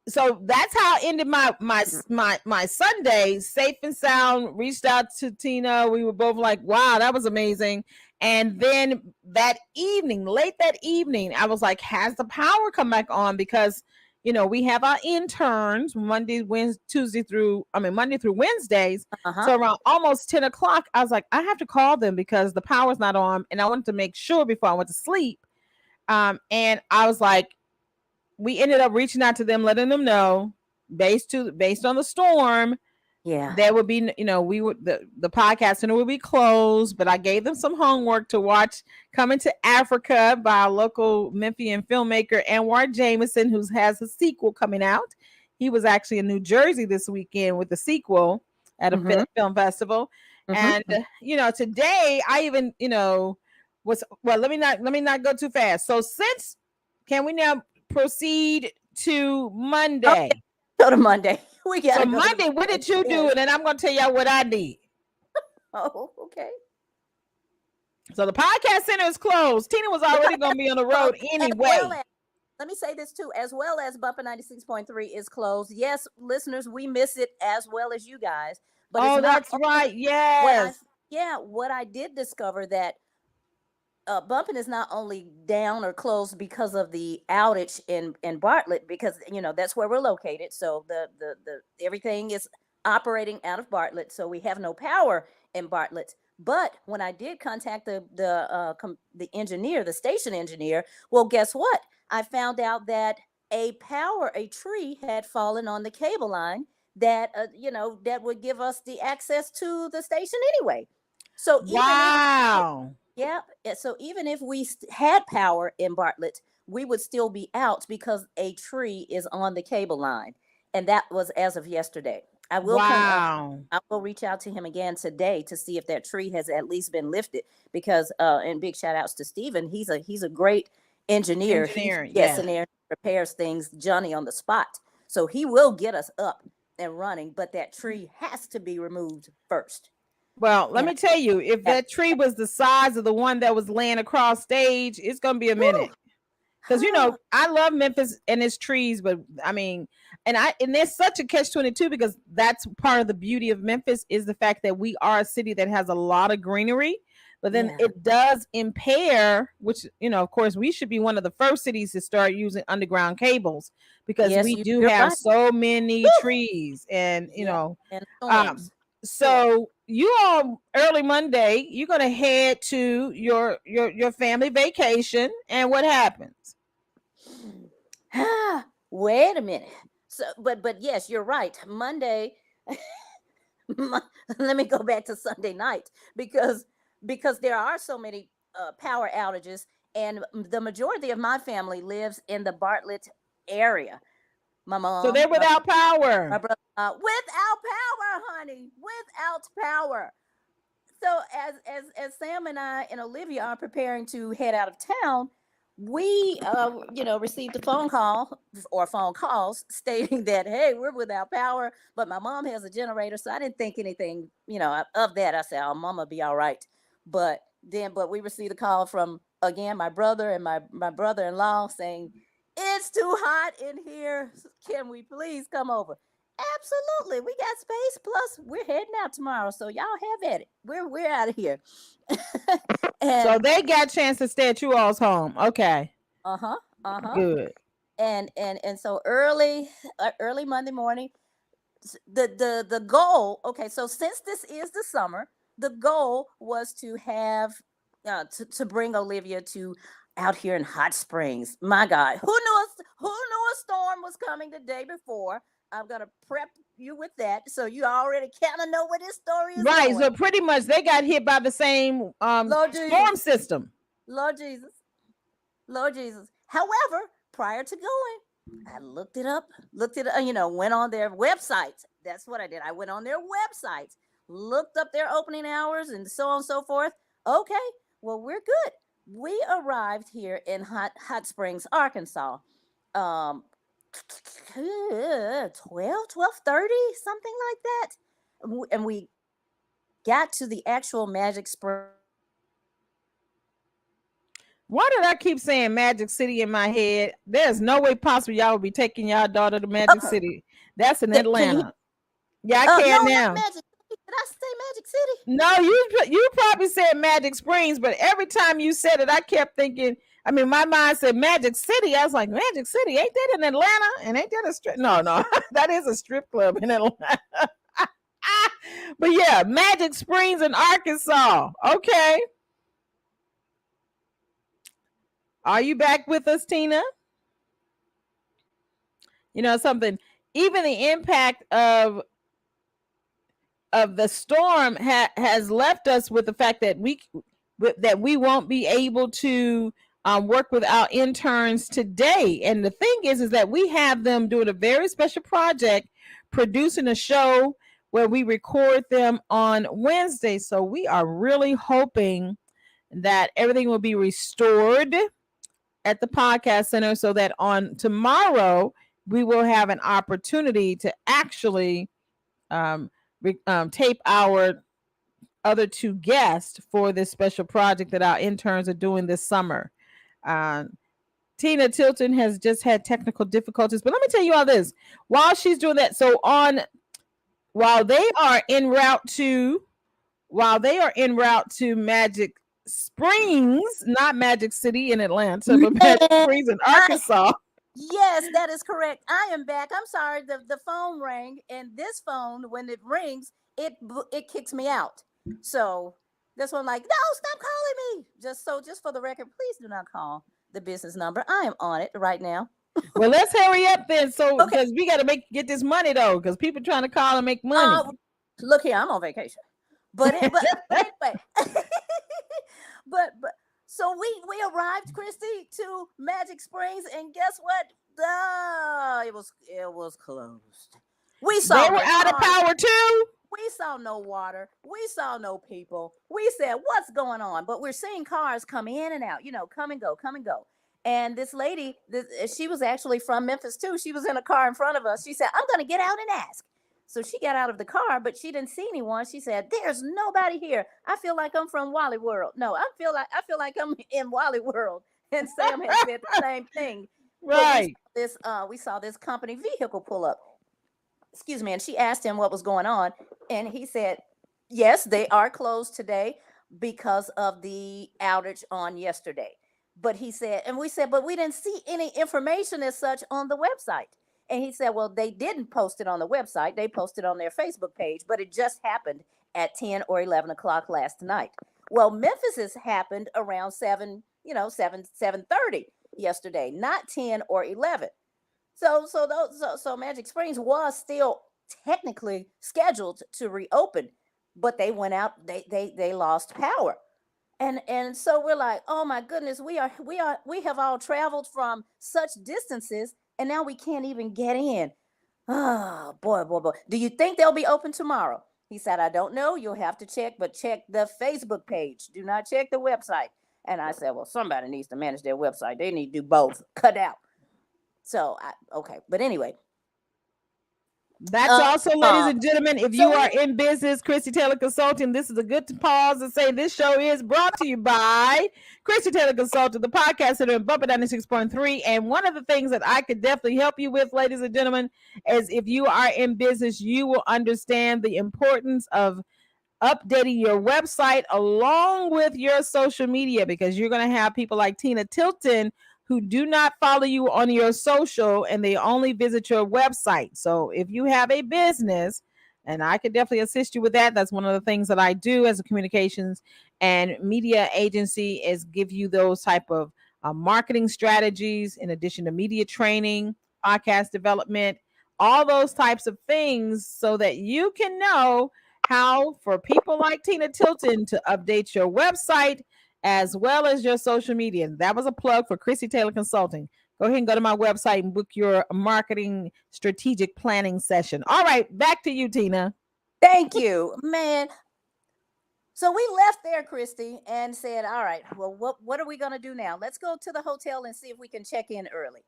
So that's how I ended my Sunday safe and sound. Reached out to Tina. We were both like, wow, that was amazing. And then late that evening, I was like, has the power come back on? Because, we have our interns Monday through Wednesdays. So around almost 10 o'clock, I was like, I have to call them because the power's not on. And I wanted to make sure before I went to sleep. And I was like, we ended up reaching out to them, letting them know based on the storm. Yeah, there would be, we would, the podcast center would be closed, but I gave them some homework to watch Coming to Africa by a local Memphian filmmaker, Anwar Jameson, who has a sequel coming out. He was actually in New Jersey this weekend with the sequel at a film festival. And, today I even, let me not go too fast. So can we now proceed to Monday? Okay. Go to Monday. So Monday, what did you do? And then I'm going to tell y'all what I did. Oh, okay. So the podcast center is closed. Tina was already going to be on the road anyway. Let me say this too, as well as Bumper 96.3 is closed. Yes, listeners, we miss it as well as you guys. But that's right. Yes. What I did discover that Bumping is not only down or closed because of the outage in Bartlett, because that's where we're located. So the everything is operating out of Bartlett, so we have no power in Bartlett. But when I did contact the engineer, the station engineer, well, guess what? I found out that a tree had fallen on the cable line that that would give us the access to the station anyway. So Wow. yeah. So even if we had power in Bartlett, we would still be out because a tree is on the cable line. And that was as of yesterday. I will Wow. I will reach out to him again today to see if that tree has at least been lifted, because and big shout outs to Stephen. He's a great engineer. Engineering, Yes, and there repairs things Johnny on the spot. So he will get us up and running, but that tree has to be removed first. Well, let me tell you, if that tree was the size of the one that was laying across stage, it's gonna be a minute. Because I love Memphis and its trees, but I mean, and there's such a catch-22, because that's part of the beauty of Memphis, is the fact that we are a city that has a lot of greenery, but then it does impair, which of course we should be one of the first cities to start using underground cables, because we do have so many trees, and and so you all early Monday, you're gonna head to your family vacation, and what happens? Wait a minute. So, but yes, you're right. Monday. Let me go back to Sunday night, because there are so many power outages, and the majority of my family lives in the Bartlett area. My mom. So they're without power. My brother, without power, honey, without power. So as Sam and I and Olivia are preparing to head out of town, we received a phone call or phone calls stating that, hey, we're without power, but my mom has a generator, so I didn't think anything of that. I said, oh, mama be all right. But we received a call from, again, my brother and my brother-in-law saying, it's too hot in here, can we please come over? Absolutely, we got space, plus we're heading out tomorrow, so y'all have at it. We're out of here. So they got a chance to stay at you all's home. Okay. Good. And so early Monday morning, the goal. Okay, so since this is the summer, the goal was to have to bring Olivia to out here in Hot Springs. My God, who knew a storm was coming the day before? I'm gonna prep you with that, so you already kind of know where this story is right going. So pretty much they got hit by the same storm system. Lord Jesus. However, prior to going, I looked it up, went on their websites. That's what I did. I went on their websites, looked up their opening hours, and so on and so forth. Okay, well, we're good. We arrived here in Hot Springs, Arkansas, 12:30, something like that. And we got to the actual Magic Spring. Why did I keep saying Magic City in my head? There's no way possible y'all would be taking y'all daughter to Magic City. That's in Atlanta. I can now. Did I say Magic City? No, you probably said Magic Springs, but every time you said it, I kept thinking. I mean, my mind said Magic City. I was like, Magic City, ain't that in Atlanta? And ain't that a strip? No, that is a strip club in Atlanta. But yeah, Magic Springs in Arkansas. Okay. Are you back with us, Tina? Something, even the impact of the storm has left us with the fact that we won't be able to work with our interns today. And the thing is that we have them doing a very special project, producing a show where we record them on Wednesday. So we are really hoping that everything will be restored at the podcast center, so that on tomorrow we will have an opportunity to actually tape our other two guests for this special project that our interns are doing this summer. Tina Tilton has just had technical difficulties, but let me tell you all this while she's doing that. So while they are en route to Magic Springs, not Magic City in Atlanta, but Magic Springs in Arkansas. Yes, that is correct. I am back. I'm sorry. The phone rang, and this phone, when it rings, it kicks me out. So this one, like, no, stop calling me. Just for the record, please do not call the business number. I am on it right now. Well, let's hurry up then, so Okay. because we got to get this money though, because people trying to call and make money. Look here, I'm on vacation, but anyway, but so we arrived, Christy, to Magic Springs, and guess what? It was closed. We saw They were out of power too. We saw no water. We saw no people. We said, "What's going on?" But we're seeing cars come in and out. Come and go, come and go. And this lady, she was actually from Memphis too. She was in a car in front of us. She said, "I'm going to get out and ask." So she got out of the car, but she didn't see anyone. She said, "There's nobody here. I feel like I'm from Wally World." No, I feel like I'm in Wally World. And Sam had said the same thing. Right. We saw this company vehicle pull up. Excuse me. And she asked him what was going on. And he said, yes, they are closed today because of the outage on yesterday. But he said, and we said, but we didn't see any information as such on the website. And he said, well, they didn't post it on the website. They posted on their Facebook page, but it just happened at 10 or 11 o'clock last night. Well, Memphis's happened around 7:30 yesterday, not 10 or 11. So Magic Springs was still technically scheduled to reopen, but they went out. They lost power, and so we're like, oh my goodness, we have all traveled from such distances, and now we can't even get in. Oh boy. Do you think they'll be open tomorrow? He said, I don't know. You'll have to check, but check the Facebook page. Do not check the website. And I said, well, somebody needs to manage their website. They need to do both. Cut out. So, okay. But anyway. That's also, ladies and gentlemen, if you are in business, Christie Taylor Consulting, this is a good pause to say this show is brought to you by Christie Taylor Consulting, the podcast center in Bumper 96.3. And one of the things that I could definitely help you with, ladies and gentlemen, is if you are in business, you will understand the importance of updating your website along with your social media, because you're going to have people like Taylor Tilton who do not follow you on your social and they only visit your website. So if you have a business, and I could definitely assist you with that, that's one of the things that I do as a communications and media agency, is give you those type of marketing strategies in addition to media training, podcast development, all those types of things, so that you can know how for people like Taylor Tilton to update your website as well as your social media. And that was a plug for Christie Taylor Consulting. Go ahead and go to my website and book your marketing strategic planning session. All right, back to you, Tina. Thank you, man. So we left there, Christy, and said, all right, well, what are we going to do now? Let's go to the hotel and see if we can check in early.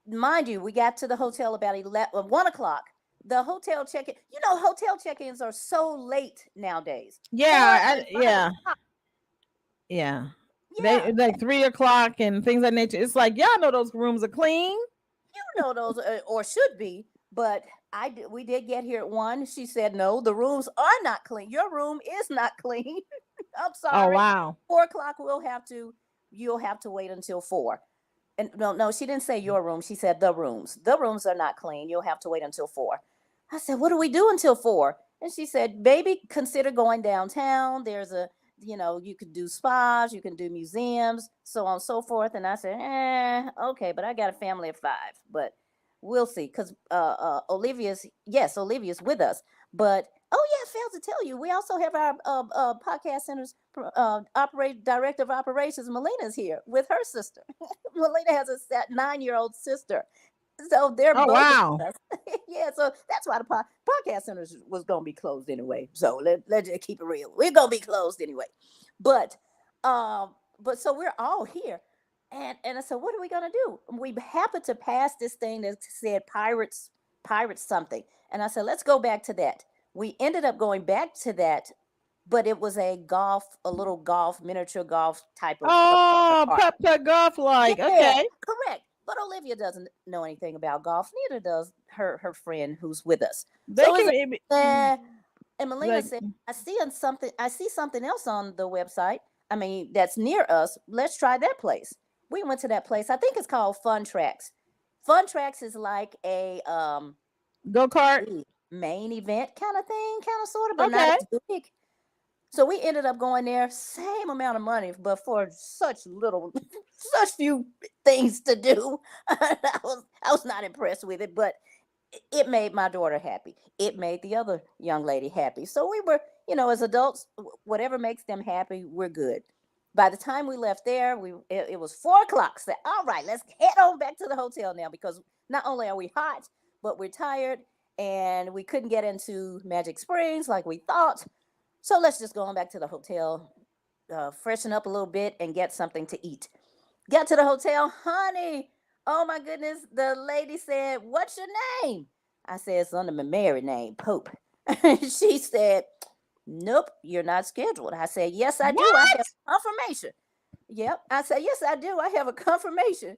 Mind you, we got to the hotel about 1 o'clock. The hotel check-in, hotel check-ins are so late nowadays. Yeah. They like 3 o'clock and things of that nature. It's like, y'all know those rooms are clean. Those or should be, but we did get here at 1. She said, no, the rooms are not clean. Your room is not clean. I'm sorry. Oh, wow. 4 o'clock, you'll have to wait until 4. And no, she didn't say your room. She said the rooms. The rooms are not clean. You'll have to wait until 4. I said, what do we do until 4? And she said, baby, consider going downtown. There's you could do spas, you can do museums, so on and so forth. And I said, okay, but I got a family of 5, but we'll see. Because Olivia's with us. But, I failed to tell you, we also have our podcast center's director of operations, Melina's here with her sister. Melina has a 9-year-old sister. So they're both wow. Yeah, so that's why the podcast center was going to be closed anyway. So let's just keep it real. We're going to be closed anyway. But so we're all here. And I said, what are we going to do? We happened to pass this thing that said pirates something. And I said, let's go back to that. We ended up going back to that, but it was a little miniature golf type of. Oh, putt golf like. Yeah, okay. Correct. But Olivia doesn't know anything about golf. Neither does her friend who's with us. And Melina said, I see something else on the website. that's near us. Let's try that place. We went to that place. I think it's called Fun Tracks. Fun Tracks is like a Go-kart. main event kind of thing, kind of sort of, but not Okay. as big. So we ended up going there, same amount of money, but for such few things to do. I was not impressed with it, but it made my daughter happy. It made the other young lady happy. So we were, as adults, whatever makes them happy, we're good. By the time we left there, it was 4:00. Said, all right, let's head on back to the hotel now, because not only are we hot, but we're tired and we couldn't get into Magic Springs like we thought. So let's just go on back to the hotel, freshen up a little bit, and get something to eat. Got to the hotel, honey. Oh my goodness. The lady said, what's your name? I said, it's under my married name, Pope. She said, nope, you're not scheduled. I said, yes, I do. I have confirmation. Yep. I said, yes, I do. I have a confirmation.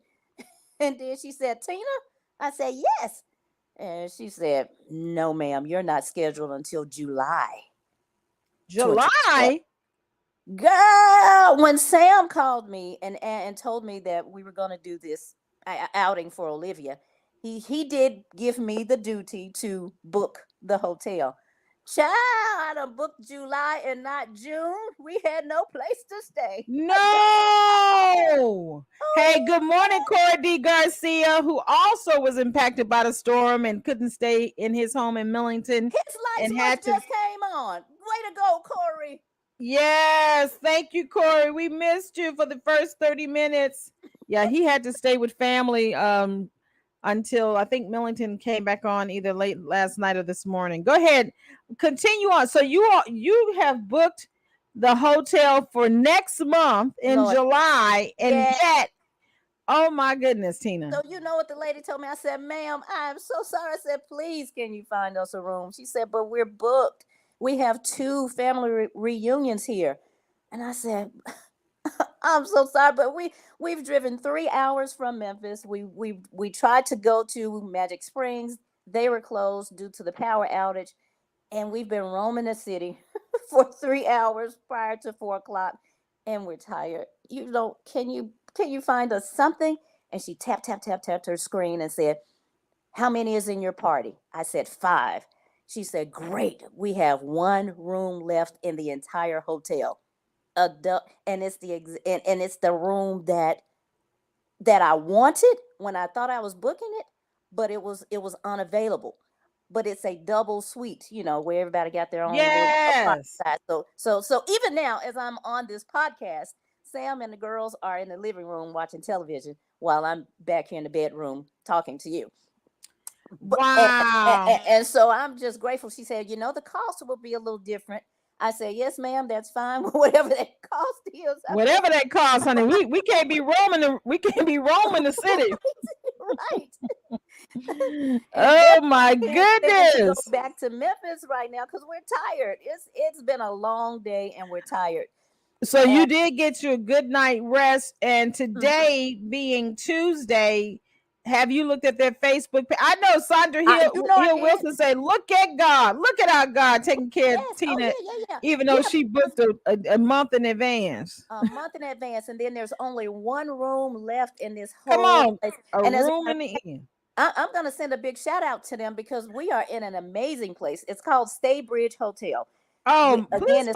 And then she said, Tina? I said, yes. And she said, no, ma'am, you're not scheduled until July. July? Girl, when Sam called me and told me that we were going to do this outing for Olivia, he did give me the duty to book the hotel. Child, I done booked July and not June. We had no place to stay. No. Hey, good morning, Corey D. Garcia, who also was impacted by the storm and couldn't stay in his home in Millington. His lights just came on. Way to go, Corey. Yes, thank you, Corey. We missed you for the first 30 minutes. Yeah, he had to stay with family until I think Millington came back on either late last night or this morning. Go ahead, continue on. So you have booked the hotel for next month in July, and yet, oh my goodness, Tina. So you know what the lady told me? I said, ma'am, I'm so sorry. I said, please, can you find us a room? She said, but we're booked. We have 2 family reunions here. And I said, I'm so sorry, but we've driven 3 hours from Memphis. We tried to go to Magic Springs. They were closed due to the power outage. And we've been roaming the city for 3 hours prior to 4:00, and we're tired. Can you find us something? And she tapped her screen and said, how many is in your party? I said 5. She said, great. We have 1 room left in the entire hotel. And it's the room that I wanted when I thought I was booking it, but it was unavailable. But it's a double suite, where everybody got their own. Yes. So even now, as I'm on this podcast, Sam and the girls are in the living room watching television while I'm back here in the bedroom talking to you. Wow. And so I'm just grateful. She said, the cost will be a little different. I said, yes, ma'am, that's fine. Whatever that cost is. Whatever that cost, honey. We can't be roaming the city. Right. Oh my goodness. Go back to Memphis right now because we're tired. It's been a long day and we're tired. So you did get your good night rest, and today being Tuesday, have you looked at their Facebook page? I know Sandra Hill Wilson say, look at God. Look at our God taking care of Tina, even though she booked a month in advance. A month in advance, and then there's only 1 room left in this whole Come on, place. Room in the end. I'm going to send a big shout out to them because we are in an amazing place. It's called Staybridge Hotel. Oh, please,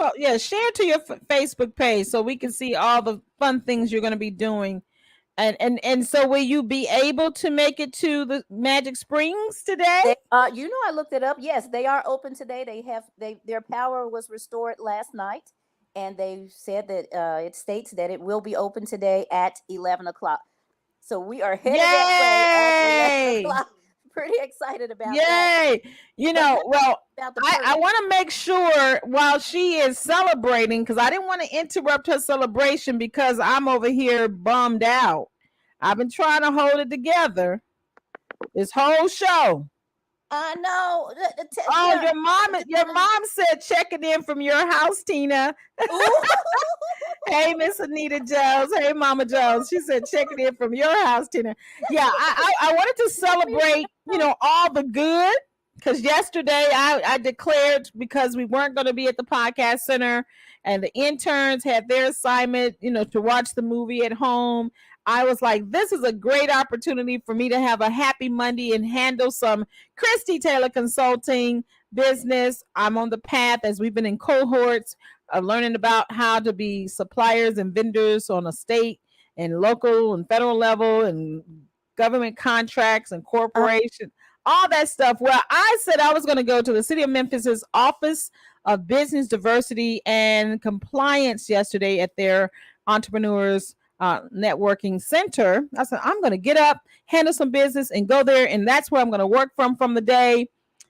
share to your Facebook page so we can see all the fun things you're going to be doing. And so will you be able to make it to the Magic Springs today? I looked it up. Yes, they are open today. Their power was restored last night, and they said that it states that it will be open today at 11 o'clock. So we are headed that way at 11 o'clock. Pretty excited about that. I want to make sure while she is celebrating, because I didn't want to interrupt her celebration because I'm over here bummed out. I've been trying to hold it together this whole show. I know. Your mom said checking in from your house, Tina. Hey, Miss Anita Jones. Hey, Mama Jones. She said checking in from your house, Tina. Yeah, I wanted to celebrate, all the good. And so because yesterday I declared, because we weren't going to be at the podcast center and the interns had their assignment, to watch the movie at home. I was like, this is a great opportunity for me to have a happy Monday and handle some Christie Taylor consulting business. I'm on the path, as we've been in cohorts of learning about how to be suppliers and vendors on a state and local and federal level and government contracts and corporation, all that stuff. Well, I said I was going to go to the City of Memphis's Office of Business Diversity and Compliance yesterday at their Entrepreneurs Networking Center. I said, I'm going to get up, handle some business, and go there. And that's where I'm going to work from the day.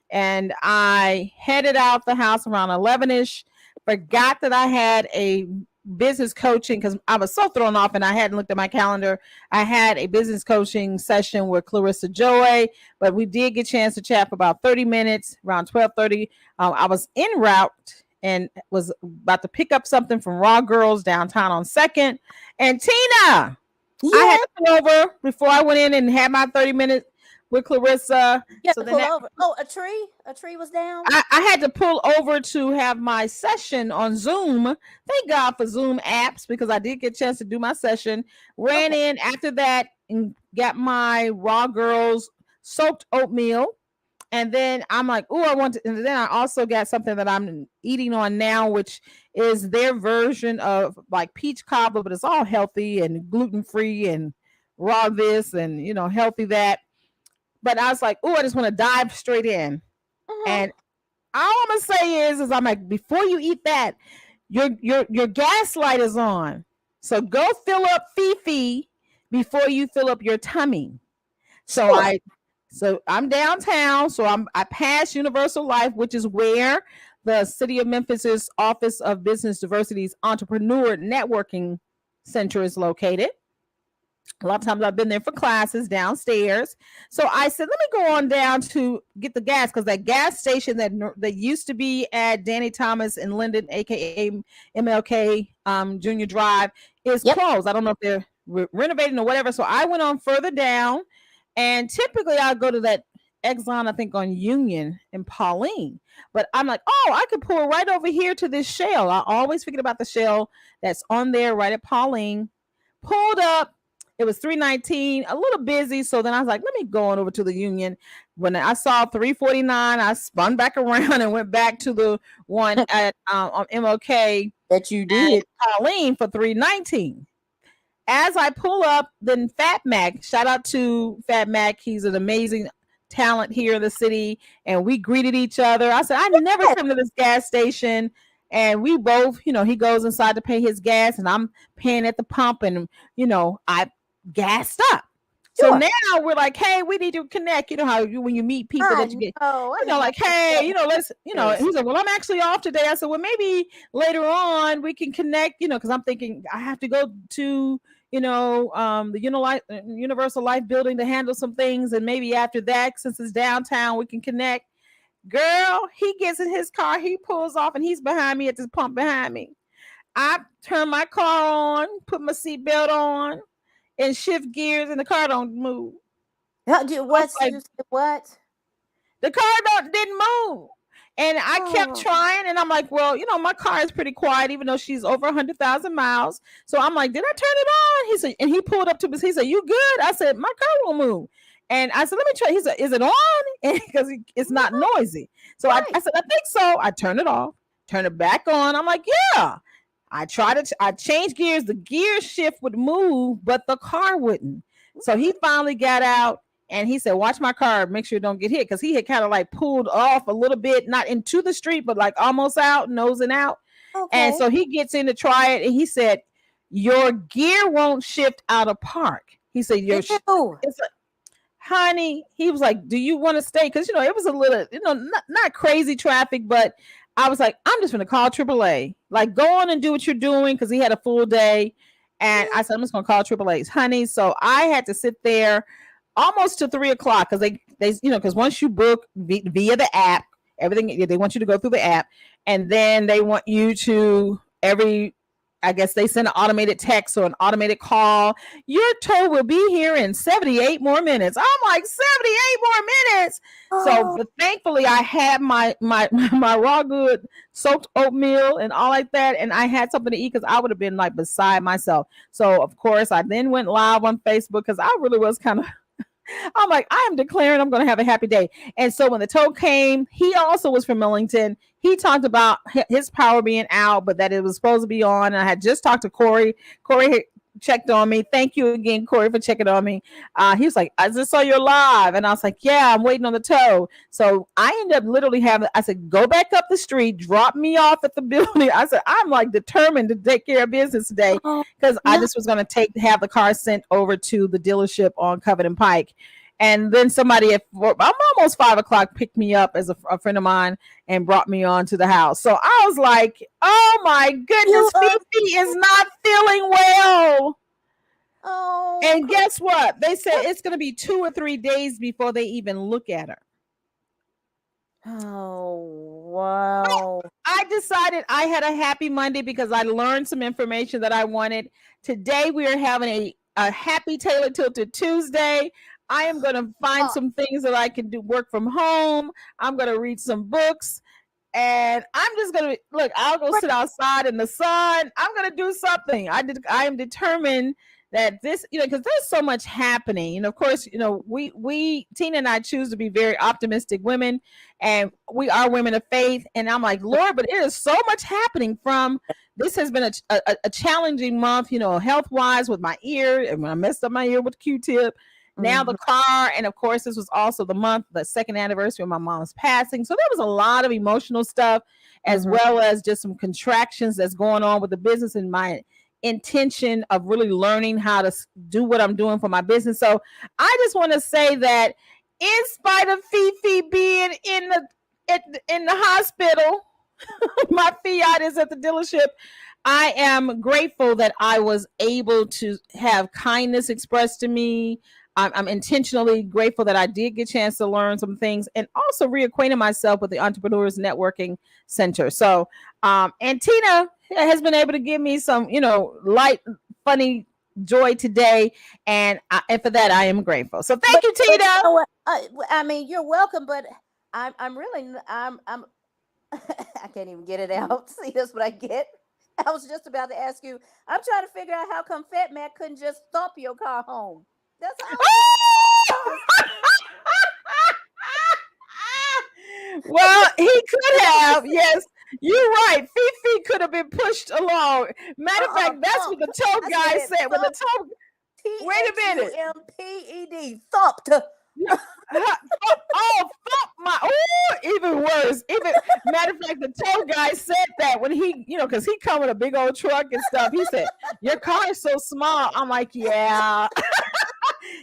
And I headed out the house around 11ish, forgot that I had a business coaching because I was so thrown off and I hadn't looked at my calendar. I had a business coaching session with Clarissa Joy, but we did get a chance to chat for about 30 minutes, around 12:30. I was en route and was about to pick up something from Raw Girls downtown on 2nd. And Tina, I had to pull over before I went in and had my 30 minutes with Clarissa. So pull over. Oh, a tree was down. I had to pull over to have my session on Zoom. Thank God for Zoom apps, because I did get a chance to do my session. Ran in after that and got my Raw Girls soaked oatmeal. And then I'm like, oh, I want to. And then I also got something that I'm eating on now, which is their version of like peach cobbler, but it's all healthy and gluten-free and raw this and, healthy that. But I was like, oh, I just want to dive straight in. And all I'm going to say is I'm like, before you eat that, your gas light is on. So go fill up FiFi before you fill up your tummy. So I'm downtown. So I passed Universal Life, which is where the City of Memphis's Office of Business Diversity's Entrepreneur Networking Center is located. A lot of times I've been there for classes downstairs. So I said, let me go on down to get the gas, because that gas station that used to be at Danny Thomas and Linden, aka MLK Junior Drive, is closed. I don't know if they're renovating or whatever. So I went on further down, and typically I'll go to that Exxon, I think, on Union and Pauline. But I'm like, oh, I could pull right over here to this Shell. I always forget about the Shell that's on there right at Pauline. Pulled up. It was 319, a little busy. So then I was like, let me go on over to the Union. When I saw 349, I spun back around and went back to the one at on MLK that you did, Pauline, for 319. As I pull up, then Fat Mac, shout out to Fat Mac. He's an amazing talent here in the city. And we greeted each other. I said, I never come to this gas station. And we both, he goes inside to pay his gas and I'm paying at the pump, and, I gassed up. So now we're like, hey, we need to connect. You know how when you meet people that you get, like, hey, let's, he's like, well, I'm actually off today. I said, well, maybe later on we can connect, because I'm thinking I have to go to, the Universal Life building to handle some things. And maybe after that, since it's downtown, we can connect. Girl, he gets in his car, he pulls off, and he's behind me at this pump behind me. I turn my car on, put my seatbelt on, and shift gears, and the car don't move. What? The car didn't move. And I kept trying, and I'm like, well, my car is pretty quiet, even though she's over 100,000 miles. So I'm like, did I turn it on? He said, and he pulled up to me. He said, you good? I said, my car won't move. And I said, let me try. He said, is it on? Because it's not noisy. So I said, I think so. I turned it off, turn it back on. I'm like, yeah. I changed gears. The gear shift would move, but the car wouldn't. So he finally got out and he said, watch my car, make sure it don't get hit. Because he had kind of like pulled off a little bit, not into the street, but like almost out, nosing out. Okay. And so he gets in to try it. And he said, your gear won't shift out of park. He said, it's like, honey, he was like, do you want to stay? Because, it was a little, not crazy traffic, but I was like, I'm just going to call AAA. Like, go on and do what you're doing, because he had a full day. And I said, I'm just going to call AAA's, honey. So I had to sit there almost to 3 o'clock, because they because once you book via the app, everything, they want you to go through the app. And then they want you to every I guess they send an automated text or an automated call. Your tow will be here in 78 more minutes. I'm like, 78 more minutes. So, but thankfully, I had my raw good soaked oatmeal and all like that, and I had something to eat because I would have been like beside myself. So, of course, I then went live on Facebook because I really was kind of. I'm like, I am declaring I'm going to have a happy day. And so when the tow came, he also was from Millington. He talked about his power being out, but that it was supposed to be on. And I had just talked to Corey. Corey had checked on me. Thank you again, Corey, for checking on me. He was like, I just saw you're live. And I was like, yeah, I'm waiting on the tow. So I ended up literally I said, go back up the street, drop me off at the building. I said, I'm like determined to take care of business today because I just was going to have the car sent over to the dealership on Covington Pike. And then somebody I'm almost 5 o'clock picked me up as a friend of mine and brought me on to the house. So I was like, oh my goodness, FiFi is not feeling well. Oh. And guess what? They said it's going to be 2 or 3 days before they even look at her. Oh, wow. But I decided I had a happy Monday because I learned some information that I wanted. Today we are having a happy Taylor Tilton Tuesday. I am going to find some things that I can do, work from home. I'm going to read some books. And I'm just going to look, I'll go sit outside in the sun. I'm going to do something. I am determined that this, because there's so much happening. And of course, we Tina and I choose to be very optimistic women, and we are women of faith. And I'm like, Lord, but it is so much happening from, this has been a challenging month, health wise with my ear. And when I messed up my ear with Q-tip, now the car, and of course this was also the second anniversary of my mom's passing. So there was a lot of emotional stuff, as well as just some contractions that's going on with the business and my intention of really learning how to do what I'm doing for my business. So I just want to say that in spite of FiFi being in the hospital, my Fiat is at the dealership. I am grateful that I was able to have kindness expressed to me. I'm intentionally grateful that I did get a chance to learn some things and also reacquainted myself with the Entrepreneurs Networking Center. So, and Tina has been able to give me some, light, funny joy today. And for that, I am grateful. So thank you, Tina. You know what? I mean, you're welcome, but I'm I can't even get it out. See, that's what I get. I was just about to ask you, I'm trying to figure out how come Fat Matt couldn't just thump your car home. That's all. Well, he could have. Yes, you're right. FiFi could have been pushed along. Matter of fact, that's what the tow guy said. When the tow, wait a minute. Thumped. Thumped. Thump my. Even worse. Matter of fact, the tow guy said that when he, because he come with a big old truck and stuff. He said, "Your car is so small." I'm like, yeah.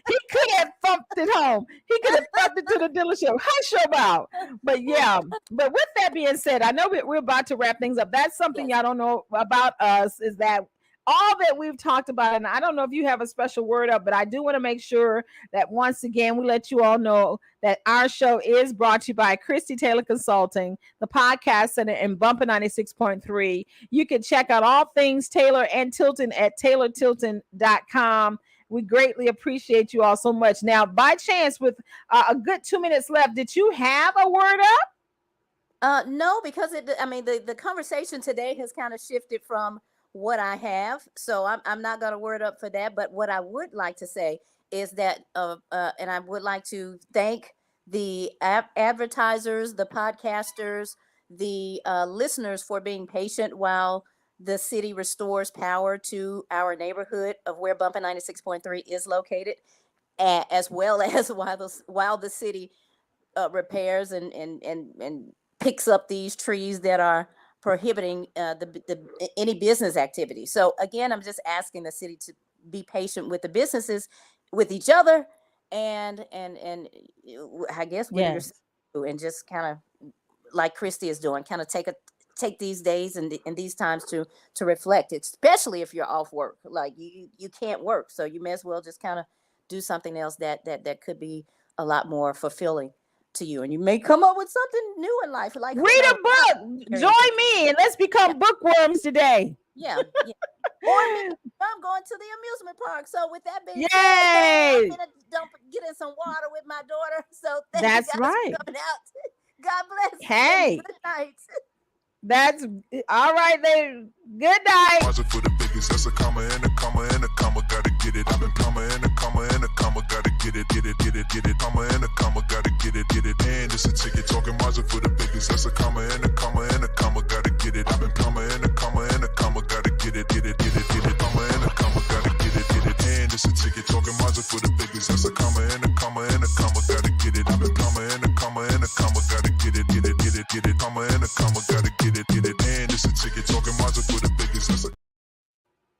He could have thumped it home. He could have thumped it to the dealership. Hush your mouth. But yeah. But with that being said, I know we're about to wrap things up. That's something y'all don't know about us, is that all that we've talked about, and I don't know if you have a special word up, but I do want to make sure that once again we let you all know that our show is brought to you by Christie Taylor Consulting, the Podcast Center, and Bumper 96.3. You can check out all things Taylor and Tilton at taylortilton.com. We greatly appreciate you all so much. Now, by chance, with a good 2 minutes left, did you have a word up? No, because the conversation today has kind of shifted from what I have, so I'm not going to word up for that. But what I would like to say is that, and I would like to thank the advertisers, the podcasters, the listeners for being patient while the city restores power to our neighborhood of where Bumper 96.3 is located, as well as while the city repairs and picks up these trees that are prohibiting any business activity. So again, I'm just asking the city to be patient with the businesses, with each other, and I guess with yourself, and just kind of like Christie is doing, kind of take these days and these times to reflect, especially if you're off work. Like you can't work, so you may as well just kind of do something else that could be a lot more fulfilling to you, and you may come up with something new in life. Like Read a book. Join me and let's become bookworms today. Yeah. Or me, I'm going to the amusement park. So with that being said, Yay! I'm gonna get in some water with my daughter. So thank That's you guys right. for coming out. God bless. Hey. Good night. That's all right then. Good night. Maza for the biggest, that's a comma and a comma and a comma, gotta get it. I'm a comma and a comma and a comma, gotta get it, get it, get it, get it. Comma and a comma, gotta get it, get it. And it's a ticket talking Maza for the biggest, that's a comma and a comma.